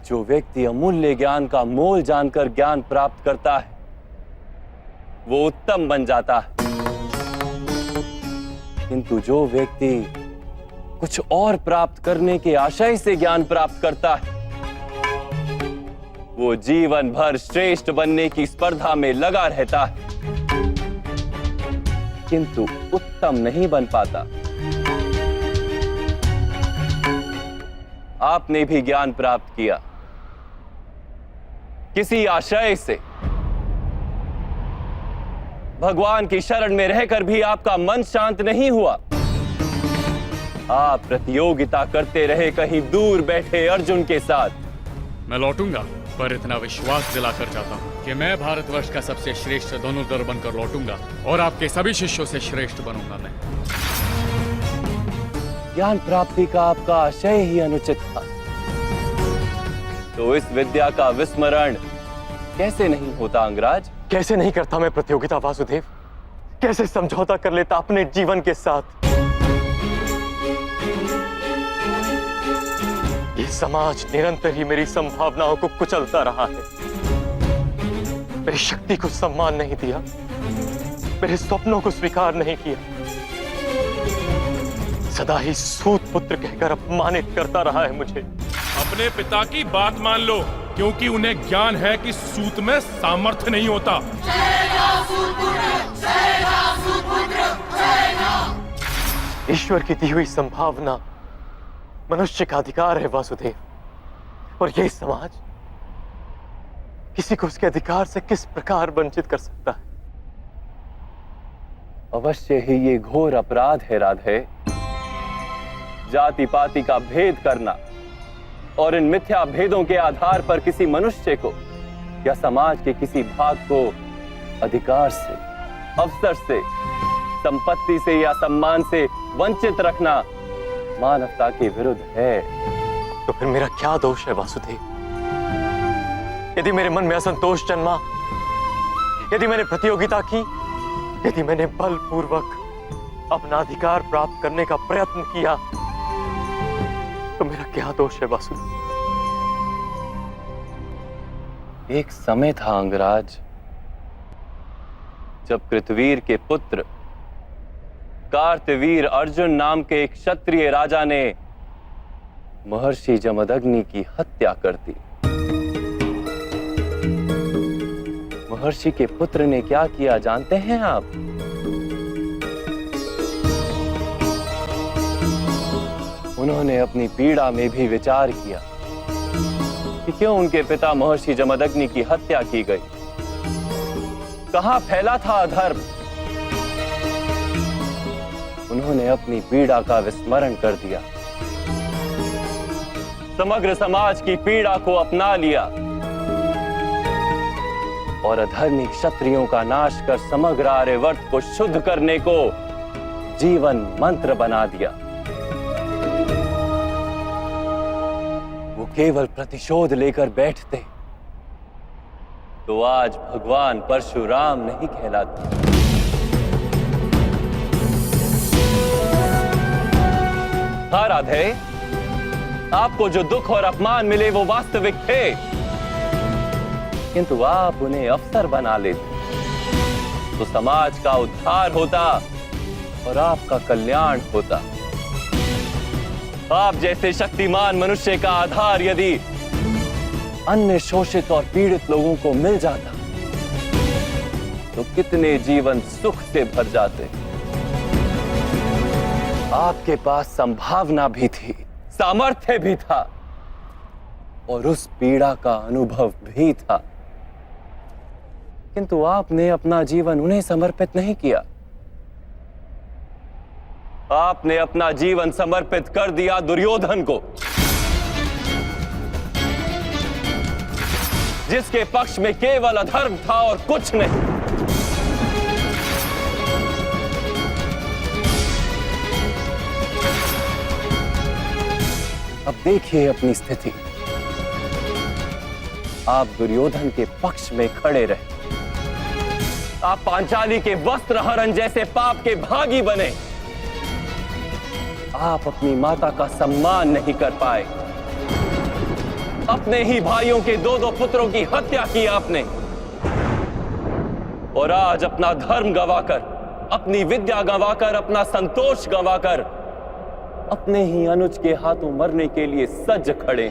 जो व्यक्ति अमूल्य ज्ञान का मोल जानकर ज्ञान प्राप्त करता है वो उत्तम बन जाता है, किंतु जो व्यक्ति कुछ और प्राप्त करने के आशय से ज्ञान प्राप्त करता है वो जीवन भर श्रेष्ठ बनने की स्पर्धा में लगा रहता है, किंतु उत्तम नहीं बन पाता। आपने भी ज्ञान प्राप्त किया किसी आशय से, भगवान की शरण में रहकर भी आपका मन शांत नहीं हुआ। आप प्रतियोगिता करते रहे कहीं दूर बैठे अर्जुन के साथ। मैं लौटूंगा, पर इतना विश्वास दिलाकर जाता हूँ कि मैं भारतवर्ष का सबसे श्रेष्ठ धनुर्धर बनकर लौटूंगा और आपके सभी शिष्यों से श्रेष्ठ बनूंगा मैं। ज्ञान प्राप्ति का आपका आशय ही अनुचित था, तो इस विद्या का विस्मरण कैसे नहीं होता अंगराज? कैसे नहीं करता मैं प्रतियोगिता वासुदेव? कैसे समझौता कर लेता अपने जीवन के साथ? ये समाज निरंतर ही मेरी संभावनाओं को कुचलता रहा है, मेरी शक्ति को सम्मान नहीं दिया, मेरे स्वप्नों को स्वीकार नहीं किया, सदा ही सूत पुत्र कहकर अपमानित करता रहा है मुझे। अपने पिता की बात मान लो, क्योंकि उन्हें ज्ञान है कि सूत में सामर्थ्य नहीं होता। ईश्वर की दी हुई संभावना मनुष्य का अधिकार है वासुदेव, और यह समाज किसी को उसके अधिकार से किस प्रकार वंचित कर सकता है? अवश्य ही ये घोर अपराध है राधे, जाति पाति का भेद करना और इन मिथ्या भेदों के आधार पर किसी मनुष्य को या समाज के किसी भाग को अधिकार से, अवसर से, संपत्ति से या सम्मान से वंचित रखना मानवता के विरुद्ध है। तो फिर मेरा क्या दोष है वासुदेव? यदि मेरे मन में असंतोष जन्मा, यदि मैंने प्रतियोगिता की, यदि मैंने बलपूर्वक अपना अधिकार प्राप्त करने का प्रयत्न किया, तो मेरा क्या दोष है वासुदेव? एक समय था अंगराज जब कृतवीर के पुत्र कार्तवीर अर्जुन नाम के एक क्षत्रिय राजा ने महर्षि जमदग्नि की हत्या कर दी। महर्षि के पुत्र ने क्या किया जानते हैं आप? उन्होंने अपनी पीड़ा में भी विचार किया कि क्यों उनके पिता महर्षि जमदग्नि की हत्या की गई, कहां फैला था अधर्म। उन्होंने अपनी पीड़ा का विस्मरण कर दिया, समग्र समाज की पीड़ा को अपना लिया और अधर्मी क्षत्रियों का नाश कर समग्र आर्यवर्त को शुद्ध करने को जीवन मंत्र बना दिया। वो केवल प्रतिशोध लेकर बैठते तो आज भगवान परशुराम नहीं कहलाते। हाँ राधे, आपको जो दुख और अपमान मिले वो वास्तविक थे, किंतु आप उन्हें अवसर बना लेते तो समाज का उद्धार होता और आपका कल्याण होता। आप जैसे शक्तिमान मनुष्य का आधार यदि अन्य शोषित और पीड़ित लोगों को मिल जाता तो कितने जीवन सुख से भर जाते। आपके पास संभावना भी थी, सामर्थ्य भी था और उस पीड़ा का अनुभव भी था, किंतु आपने अपना जीवन उन्हें समर्पित नहीं किया। आपने अपना जीवन समर्पित कर दिया दुर्योधन को, जिसके पक्ष में केवल अधर्म था और कुछ नहीं। अब देखिए अपनी स्थिति, आप दुर्योधन के पक्ष में खड़े रहे, आप पांचाली के वस्त्र हरण जैसे पाप के भागी बने, आप अपनी माता का सम्मान नहीं कर पाए, अपने ही भाइयों के 2-2 पुत्रों की हत्या की आपने, और आज अपना धर्म गंवाकर, अपनी विद्या गंवाकर, अपना संतोष गंवाकर अपने ही अनुज के हाथों मरने के लिए सज खड़े।